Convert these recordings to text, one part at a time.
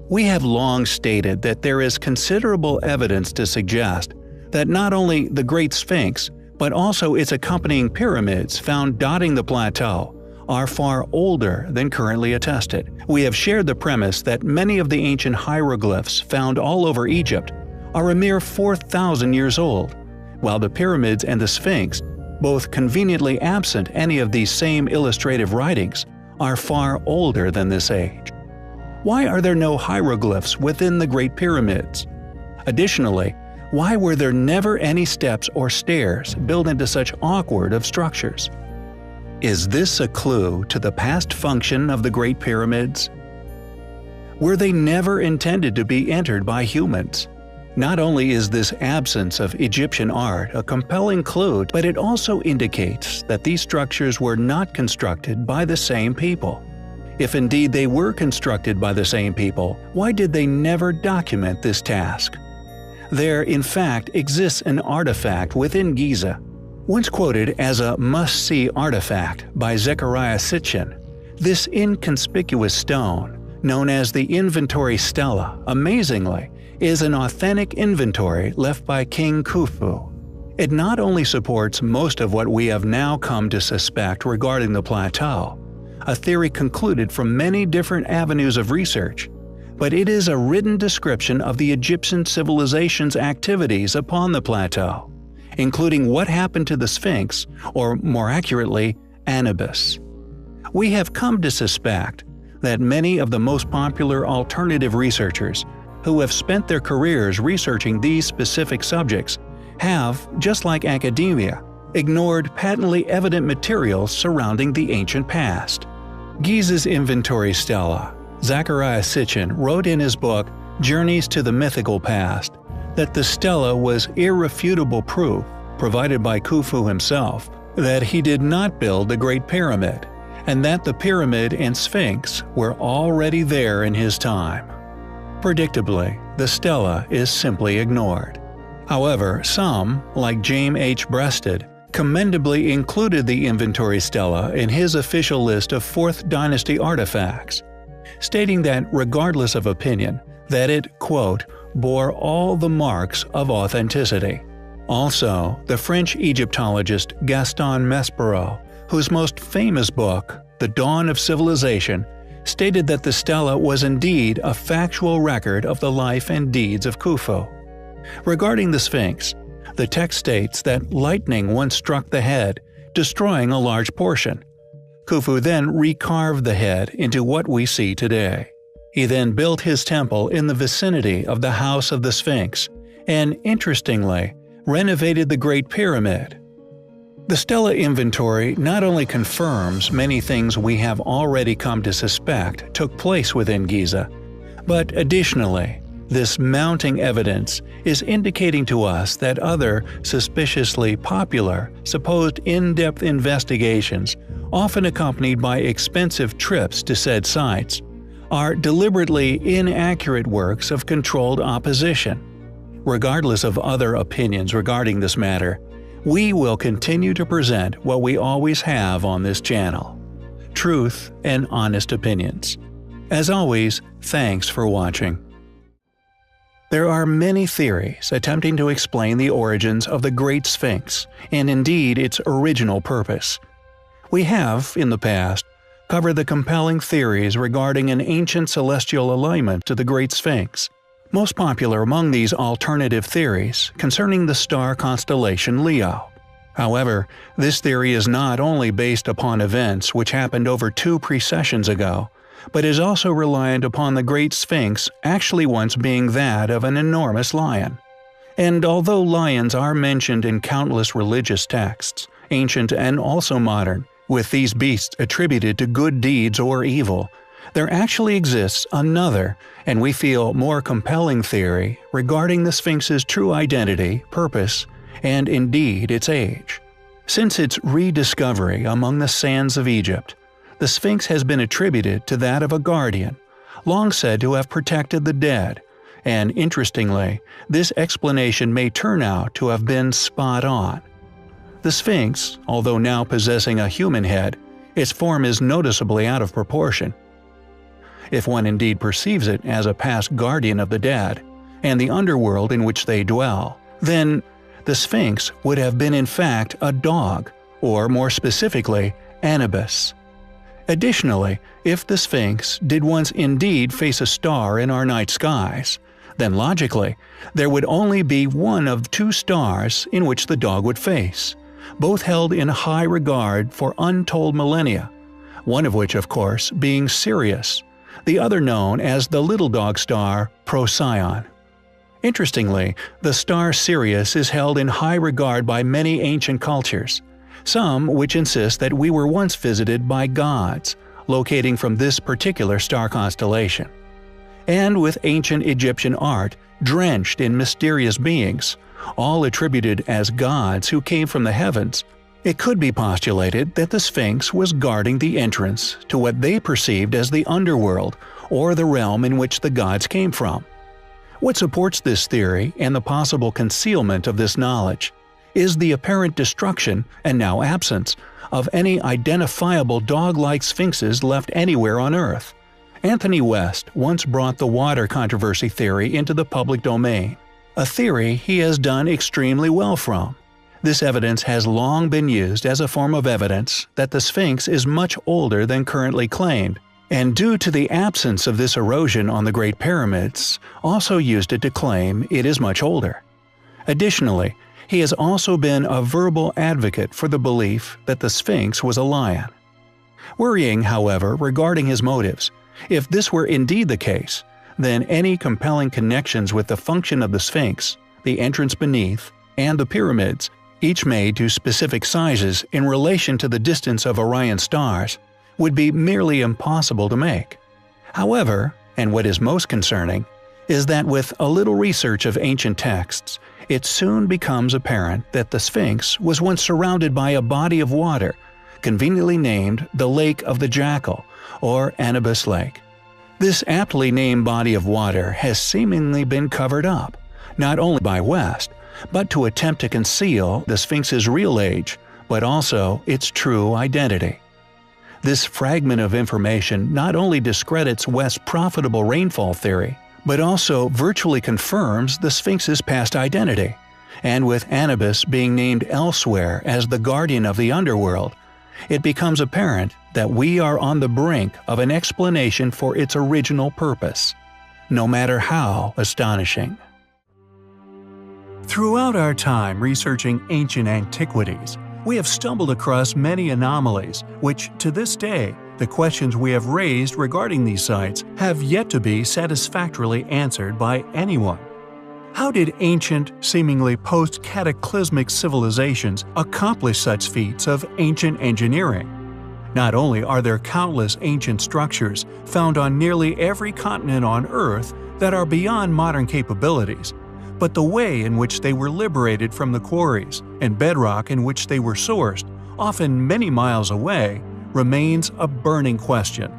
We have long stated that there is considerable evidence to suggest that not only the Great Sphinx, but also its accompanying pyramids found dotting the plateau, are far older than currently attested. We have shared the premise that many of the ancient hieroglyphs found all over Egypt are a mere 4,000 years old, while the pyramids and the Sphinx, both conveniently absent any of these same illustrative writings, are far older than this age. Why are there no hieroglyphs within the Great Pyramids? Additionally, why were there never any steps or stairs built into such awkward of structures? Is this a clue to the past function of the Great Pyramids? Were they never intended to be entered by humans? Not only is this absence of Egyptian art a compelling clue, but it also indicates that these structures were not constructed by the same people. If indeed they were constructed by the same people, why did they never document this task? There, in fact, exists an artifact within Giza. Once quoted as a must-see artifact by Zecharia Sitchin, this inconspicuous stone, known as the Inventory Stela, amazingly, is an authentic inventory left by King Khufu. It not only supports most of what we have now come to suspect regarding the plateau, a theory concluded from many different avenues of research, but it is a written description of the Egyptian civilization's activities upon the plateau, including what happened to the Sphinx, or more accurately, Anubis. We have come to suspect that many of the most popular alternative researchers who have spent their careers researching these specific subjects have, just like academia, ignored patently evident materials surrounding the ancient past. Giza's Inventory Stela, Zecharia Sitchin wrote in his book Journeys to the Mythical Past that the stela was irrefutable proof, provided by Khufu himself, that he did not build the Great Pyramid, and that the pyramid and Sphinx were already there in his time. Predictably, the stela is simply ignored. However, some, like James H. Breasted, commendably included the Inventory Stela in his official list of 4th Dynasty artifacts, stating that regardless of opinion, that it, quote, bore all the marks of authenticity. Also, the French Egyptologist Gaston Maspero, whose most famous book, The Dawn of Civilization, stated that the stela was indeed a factual record of the life and deeds of Khufu. Regarding the Sphinx, the text states that lightning once struck the head, destroying a large portion. Khufu then recarved the head into what we see today. He then built his temple in the vicinity of the House of the Sphinx, and interestingly, renovated the Great Pyramid. The Stela inventory not only confirms many things we have already come to suspect took place within Giza, but additionally, this mounting evidence is indicating to us that other suspiciously popular, supposed in-depth investigations, often accompanied by expensive trips to said sites, are deliberately inaccurate works of controlled opposition. Regardless of other opinions regarding this matter, we will continue to present what we always have on this channel: truth and honest opinions. As always, thanks for watching. There are many theories attempting to explain the origins of the Great Sphinx, and indeed its original purpose. We have, in the past, covered the compelling theories regarding an ancient celestial alignment to the Great Sphinx. Most popular among these alternative theories concerning the star constellation Leo. However, this theory is not only based upon events which happened over 2 precessions ago, but is also reliant upon the Great Sphinx actually once being that of an enormous lion. And although lions are mentioned in countless religious texts, ancient and also modern, with these beasts attributed to good deeds or evil, there actually exists another, and we feel more compelling theory regarding the Sphinx's true identity, purpose, and indeed its age. Since its rediscovery among the sands of Egypt, the Sphinx has been attributed to that of a guardian, long said to have protected the dead, and interestingly, this explanation may turn out to have been spot on. The Sphinx, although now possessing a human head, its form is noticeably out of proportion. if one indeed perceives it as a past guardian of the dead, and the underworld in which they dwell, then the Sphinx would have been in fact a dog, or more specifically, Anubis. Additionally, if the Sphinx did once indeed face a star in our night skies, then logically, there would only be one of two stars in which the dog would face, both held in high regard for untold millennia, one of which of course being Sirius, the other known as the little dog star Procyon. Interestingly, the star Sirius is held in high regard by many ancient cultures, some which insist that we were once visited by gods, locating from this particular star constellation. And with ancient Egyptian art drenched in mysterious beings, all attributed as gods who came from the heavens, it could be postulated that the Sphinx was guarding the entrance to what they perceived as the underworld, or the realm in which the gods came from. What supports this theory and the possible concealment of this knowledge is the apparent destruction, and now absence, of any identifiable dog-like sphinxes left anywhere on Earth. Anthony West once brought the water controversy theory into the public domain, a theory he has done extremely well from. This evidence has long been used as a form of evidence that the Sphinx is much older than currently claimed, and due to the absence of this erosion on the Great Pyramids, also used it to claim it is much older. Additionally, he has also been a verbal advocate for the belief that the Sphinx was a lion. Worrying, however, regarding his motives, if this were indeed the case, then any compelling connections with the function of the Sphinx, the entrance beneath, and the pyramids, each made to specific sizes in relation to the distance of Orion stars, would be merely impossible to make. However, and what is most concerning, is that with a little research of ancient texts, it soon becomes apparent that the Sphinx was once surrounded by a body of water, conveniently named the Lake of the Jackal, or Anubis Lake. This aptly named body of water has seemingly been covered up, not only by West, but to attempt to conceal the Sphinx's real age, but also its true identity. This fragment of information not only discredits West's profitable rainfall theory, but also virtually confirms the Sphinx's past identity, and with Anubis being named elsewhere as the guardian of the underworld, it becomes apparent that we are on the brink of an explanation for its original purpose, no matter how astonishing. Throughout our time researching ancient antiquities, we have stumbled across many anomalies which, to this day, the questions we have raised regarding these sites have yet to be satisfactorily answered by anyone. How did ancient, seemingly post-cataclysmic civilizations accomplish such feats of ancient engineering? Not only are there countless ancient structures found on nearly every continent on Earth that are beyond modern capabilities, but the way in which they were liberated from the quarries and bedrock in which they were sourced, often many miles away, remains a burning question.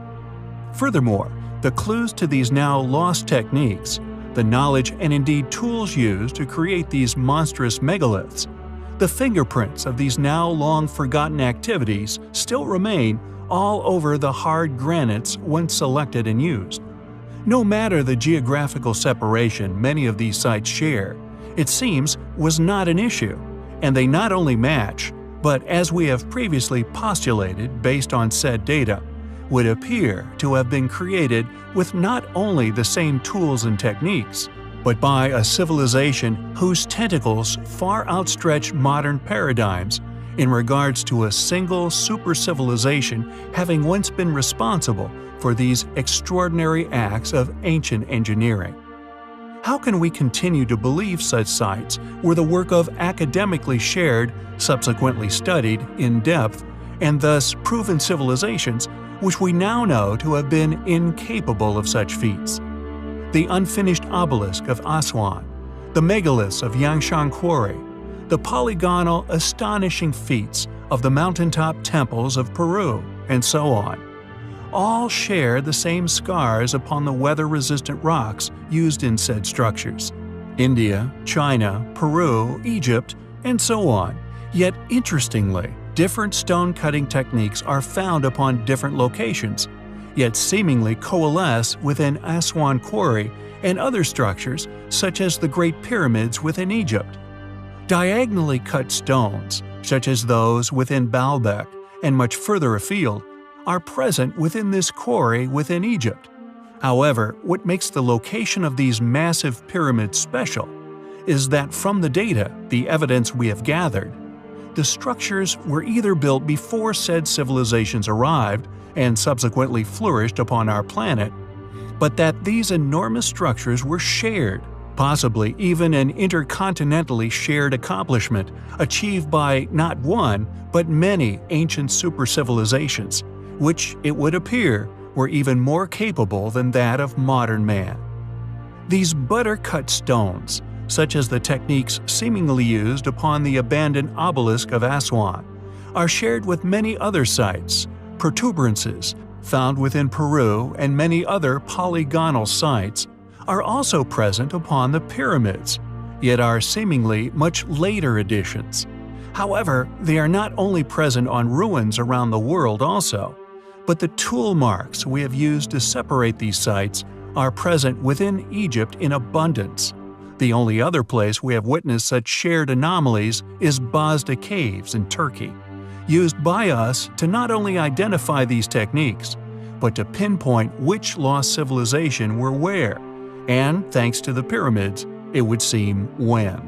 Furthermore, the clues to these now lost techniques, the knowledge and indeed tools used to create these monstrous megaliths, the fingerprints of these now long forgotten activities still remain all over the hard granites once selected and used. No matter the geographical separation many of these sites share, it seems was not an issue, and they not only match, but as we have previously postulated based on said data, would appear to have been created with not only the same tools and techniques, but by a civilization whose tentacles far outstretch modern paradigms in regards to a single super-civilization having once been responsible for these extraordinary acts of ancient engineering. How can we continue to believe such sites were the work of academically shared, subsequently studied in depth, and thus proven civilizations which we now know to have been incapable of such feats? The unfinished obelisk of Aswan, the megaliths of Yangshan Quarry, the polygonal, astonishing feats of the mountaintop temples of Peru, and so on, all share the same scars upon the weather-resistant rocks used in said structures. India, China, Peru, Egypt, and so on. Yet interestingly, different stone-cutting techniques are found upon different locations, yet seemingly coalesce within Aswan Quarry and other structures such as the Great Pyramids within Egypt. Diagonally cut stones, such as those within Baalbek and much further afield, are present within this quarry within Egypt. However, what makes the location of these massive pyramids special is that from the data, the evidence we have gathered, the structures were either built before said civilizations arrived and subsequently flourished upon our planet, but that these enormous structures were shared, possibly even an intercontinentally shared accomplishment achieved by not one but many ancient super-civilizations, which, it would appear, were even more capable than that of modern man. These butter-cut stones, such as the techniques seemingly used upon the abandoned obelisk of Aswan, are shared with many other sites, protuberances, found within Peru and many other polygonal sites, are also present upon the pyramids, yet are seemingly much later additions. However, they are not only present on ruins around the world also, but the tool marks we have used to separate these sites are present within Egypt in abundance. The only other place we have witnessed such shared anomalies is Bosda Caves in Turkey, used by us to not only identify these techniques, but to pinpoint which lost civilization were where, and, thanks to the pyramids, it would seem when.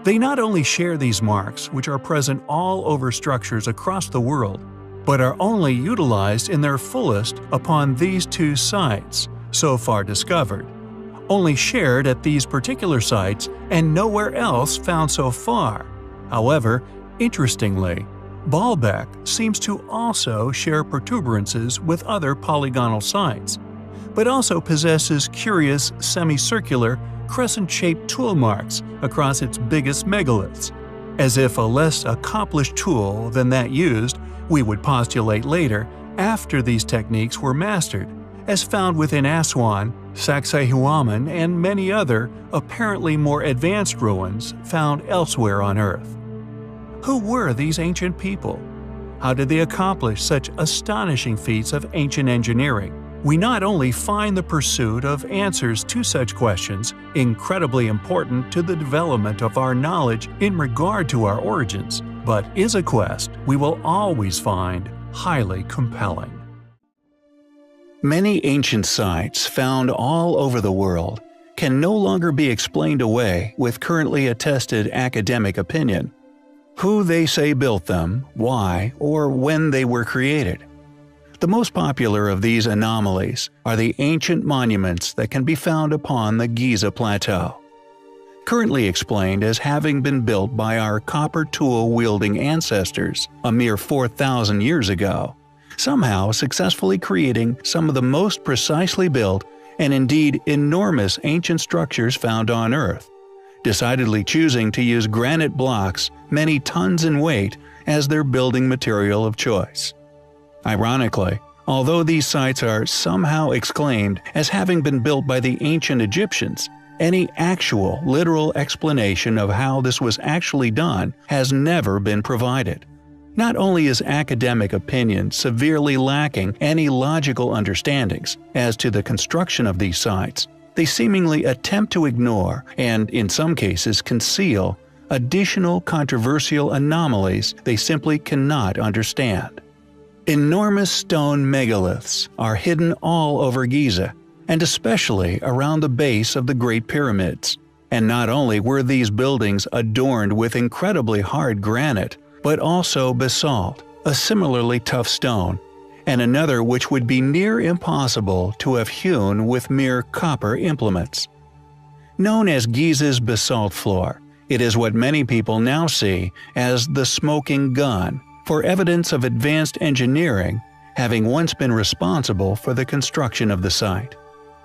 They not only share these marks, which are present all over structures across the world, but are only utilized in their fullest upon these two sites, so far discovered, only shared at these particular sites and nowhere else found so far. However, interestingly, Baalbek seems to also share protuberances with other polygonal sites, but also possesses curious semicircular, crescent-shaped tool marks across its biggest megaliths, as if a less accomplished tool than that used, we would postulate later, after these techniques were mastered, as found within Aswan, Sacsayhuaman, and many other, apparently more advanced ruins found elsewhere on Earth. Who were these ancient people? How did they accomplish such astonishing feats of ancient engineering? We not only find the pursuit of answers to such questions incredibly important to the development of our knowledge in regard to our origins, but is a quest we will always find highly compelling. Many ancient sites found all over the world can no longer be explained away with currently attested academic opinion. Who they say built them, why, or when they were created. The most popular of these anomalies are the ancient monuments that can be found upon the Giza Plateau. Currently explained as having been built by our copper tool-wielding ancestors a mere 4,000 years ago, somehow successfully creating some of the most precisely built and indeed enormous ancient structures found on Earth, decidedly choosing to use granite blocks many tons in weight as their building material of choice. Ironically, although these sites are somehow exclaimed as having been built by the ancient Egyptians, any actual, literal explanation of how this was actually done has never been provided. Not only is academic opinion severely lacking any logical understandings as to the construction of these sites, they seemingly attempt to ignore, and in some cases conceal, additional controversial anomalies they simply cannot understand. Enormous stone megaliths are hidden all over Giza, and especially around the base of the Great Pyramids. And not only were these buildings adorned with incredibly hard granite, but also basalt, a similarly tough stone, and another which would be near impossible to have hewn with mere copper implements. Known as Giza's basalt floor, it is what many people now see as the smoking gun, for evidence of advanced engineering having once been responsible for the construction of the site.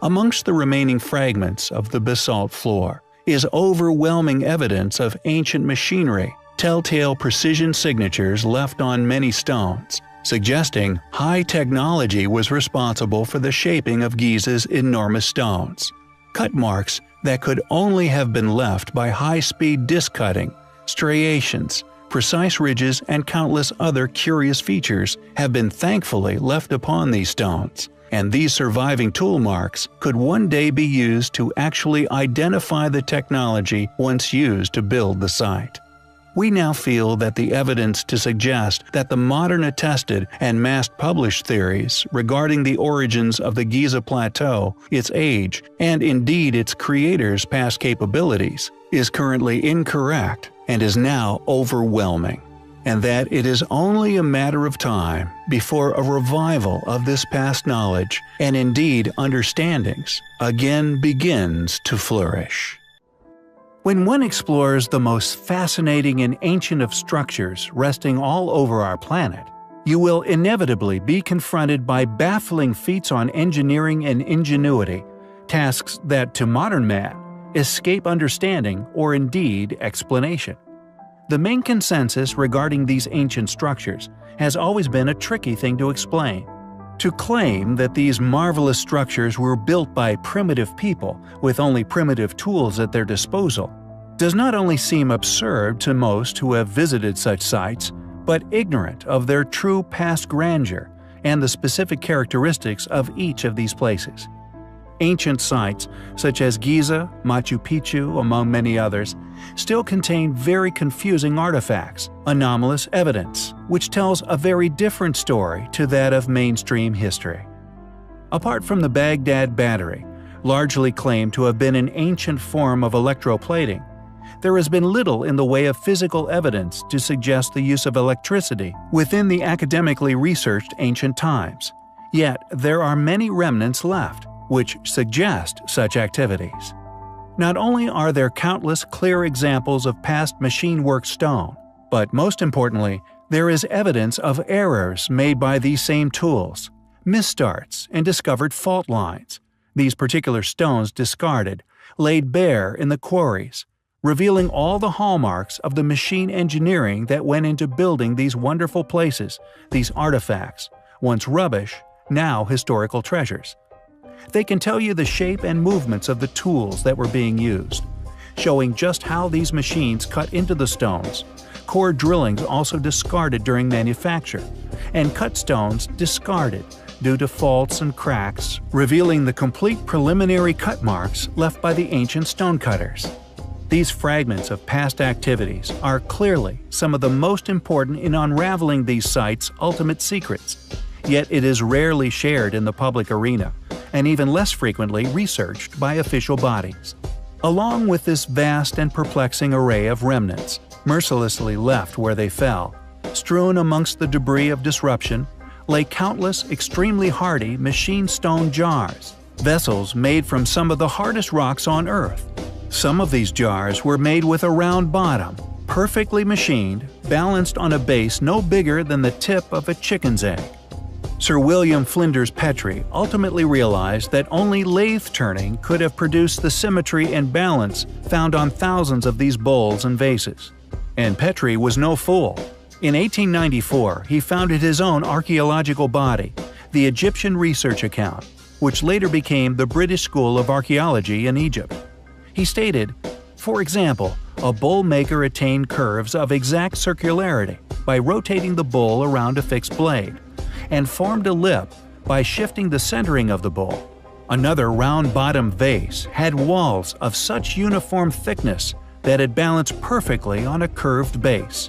Amongst the remaining fragments of the basalt floor is overwhelming evidence of ancient machinery, telltale precision signatures left on many stones, suggesting high technology was responsible for the shaping of Giza's enormous stones. Cut marks that could only have been left by high-speed disc cutting, striations, precise ridges, and countless other curious features have been thankfully left upon these stones, and these surviving tool marks could one day be used to actually identify the technology once used to build the site. We now feel that the evidence to suggest that the modern attested and mass-published theories regarding the origins of the Giza Plateau, its age, and indeed its creator's past capabilities, is currently incorrect and is now overwhelming, and that it is only a matter of time before a revival of this past knowledge and indeed understandings again begins to flourish. When one explores the most fascinating and ancient of structures resting all over our planet, you will inevitably be confronted by baffling feats on engineering and ingenuity, tasks that to modern man escape understanding or indeed explanation. The main consensus regarding these ancient structures has always been a tricky thing to explain. To claim that these marvelous structures were built by primitive people with only primitive tools at their disposal does not only seem absurd to most who have visited such sites, but ignorant of their true past grandeur and the specific characteristics of each of these places. Ancient sites, such as Giza, Machu Picchu, among many others, still contain very confusing artifacts, anomalous evidence, which tells a very different story to that of mainstream history. Apart from the Baghdad Battery, largely claimed to have been an ancient form of electroplating, there has been little in the way of physical evidence to suggest the use of electricity within the academically researched ancient times. Yet there are many remnants left, which suggest such activities. Not only are there countless clear examples of past machine-work stone, but most importantly, there is evidence of errors made by these same tools, misstarts, and discovered fault lines. These particular stones discarded, laid bare in the quarries, revealing all the hallmarks of the machine engineering that went into building these wonderful places, these artifacts, once rubbish, now historical treasures. They can tell you the shape and movements of the tools that were being used, showing just how these machines cut into the stones, core drillings also discarded during manufacture, and cut stones discarded due to faults and cracks, revealing the complete preliminary cut marks left by the ancient stonecutters. These fragments of past activities are clearly some of the most important in unraveling these sites' ultimate secrets, yet it is rarely shared in the public arena, and even less frequently researched by official bodies. Along with this vast and perplexing array of remnants, mercilessly left where they fell, strewn amongst the debris of disruption, lay countless extremely hardy machine stone jars, vessels made from some of the hardest rocks on Earth. Some of these jars were made with a round bottom, perfectly machined, balanced on a base no bigger than the tip of a chicken's egg. Sir William Flinders Petrie ultimately realized that only lathe turning could have produced the symmetry and balance found on thousands of these bowls and vases. And Petrie was no fool. In 1894, he founded his own archaeological body, the Egyptian Research Account, which later became the British School of Archaeology in Egypt. He stated, for example, a bowl maker attained curves of exact circularity by rotating the bowl around a fixed blade, and formed a lip by shifting the centering of the bowl. Another round-bottomed vase had walls of such uniform thickness that it balanced perfectly on a curved base.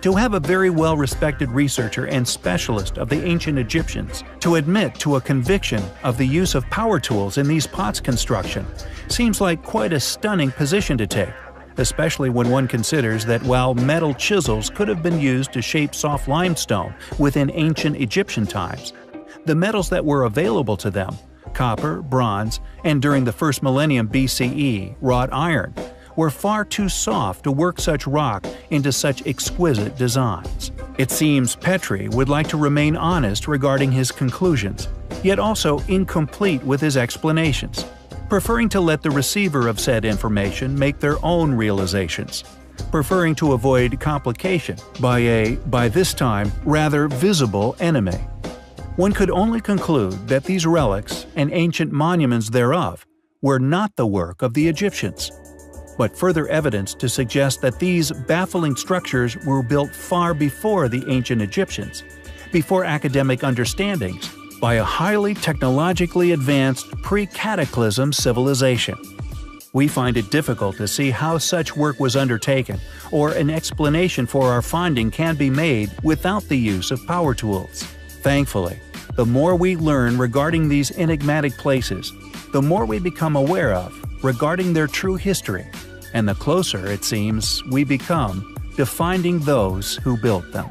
To have a very well-respected researcher and specialist of the ancient Egyptians to admit to a conviction of the use of power tools in these pots construction seems like quite a stunning position to take, especially when one considers that while metal chisels could have been used to shape soft limestone within ancient Egyptian times, the metals that were available to them, copper, bronze, and during the first millennium BCE, wrought iron, were far too soft to work such rock into such exquisite designs. It seems Petrie would like to remain honest regarding his conclusions, yet also incomplete with his explanations, preferring to let the receiver of said information make their own realizations, preferring to avoid complication by a, by this time, rather visible enemy. One could only conclude that these relics and ancient monuments thereof were not the work of the Egyptians. but further evidence to suggest that these baffling structures were built far before the ancient Egyptians, before academic understandings, by a highly technologically advanced pre-cataclysm civilization. We find it difficult to see how such work was undertaken, or an explanation for our finding can be made without the use of power tools. Thankfully, the more we learn regarding these enigmatic places, the more we become aware of regarding their true history, and the closer, it seems, we become to finding those who built them.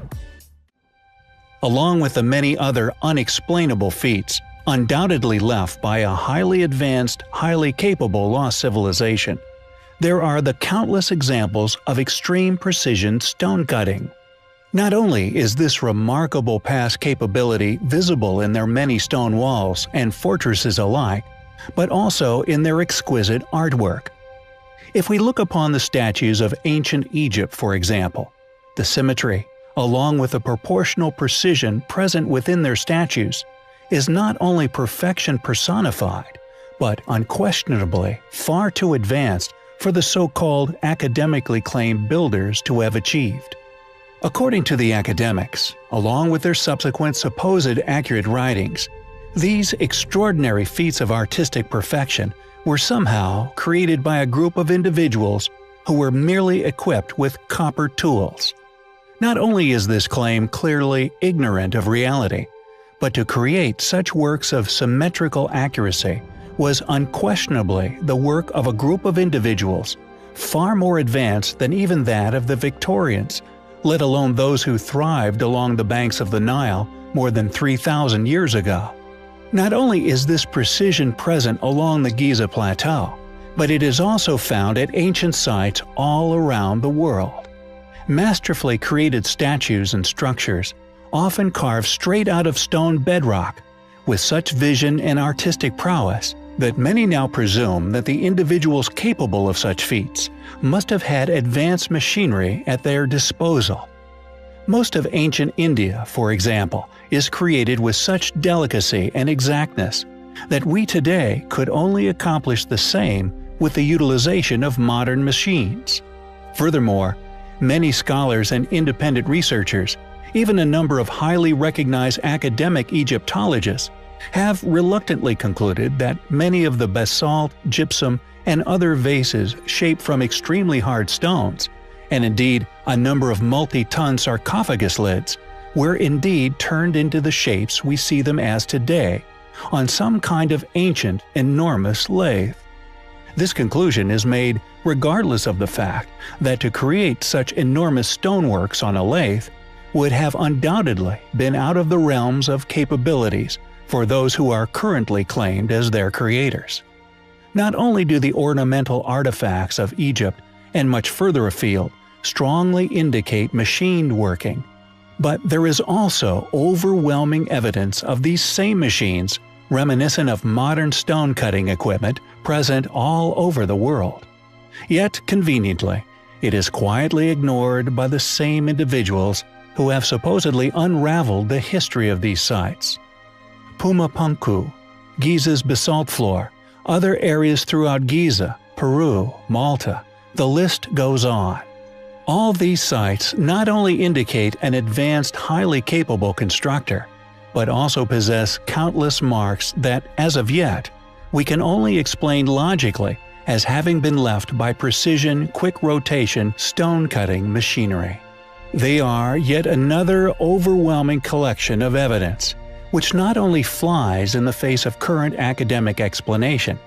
Along with the many other unexplainable feats, undoubtedly left by a highly advanced, highly capable lost civilization, there are the countless examples of extreme precision stone cutting. Not only is this remarkable past capability visible in their many stone walls and fortresses alike, but also in their exquisite artwork. If we look upon the statues of ancient Egypt, for example, the symmetry, along with the proportional precision present within their statues, is not only perfection personified, but unquestionably far too advanced for the so-called academically claimed builders to have achieved. According to the academics, along with their subsequent supposed accurate writings, these extraordinary feats of artistic perfection were somehow created by a group of individuals who were merely equipped with copper tools. Not only is this claim clearly ignorant of reality, but to create such works of symmetrical accuracy was unquestionably the work of a group of individuals far more advanced than even that of the Victorians, let alone those who thrived along the banks of the Nile more than 3,000 years ago. Not only is this precision present along the Giza Plateau, but it is also found at ancient sites all around the world. Masterfully created statues and structures, often carved straight out of stone bedrock, with such vision and artistic prowess that many now presume that the individuals capable of such feats must have had advanced machinery at their disposal. Most of ancient India, for example, is created with such delicacy and exactness that we today could only accomplish the same with the utilization of modern machines. Furthermore, many scholars and independent researchers, even a number of highly recognized academic Egyptologists, have reluctantly concluded that many of the basalt, gypsum, and other vases shaped from extremely hard stones, and indeed a number of multi-ton sarcophagus lids, were indeed turned into the shapes we see them as today, on some kind of ancient, enormous lathe. This conclusion is made regardless of the fact that to create such enormous stoneworks on a lathe would have undoubtedly been out of the realms of capabilities for those who are currently claimed as their creators. Not only do the ornamental artifacts of Egypt and much further afield strongly indicate machined working, but there is also overwhelming evidence of these same machines reminiscent of modern stone-cutting equipment present all over the world. Yet, conveniently, it is quietly ignored by the same individuals who have supposedly unraveled the history of these sites. Pumapunku, Giza's basalt floor, other areas throughout Giza, Peru, Malta, the list goes on. All these sites not only indicate an advanced, highly capable constructor, but also possess countless marks that, as of yet, we can only explain logically as having been left by precision, quick rotation, stone-cutting machinery. They are yet another overwhelming collection of evidence, which not only flies in the face of current academic explanation,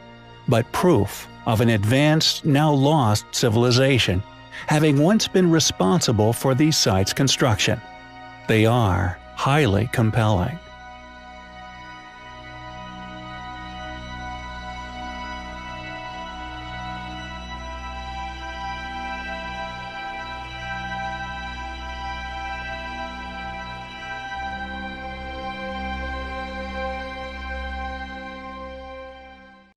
but proof of an advanced, now lost civilization, having once been responsible for these sites' construction. They are highly compelling.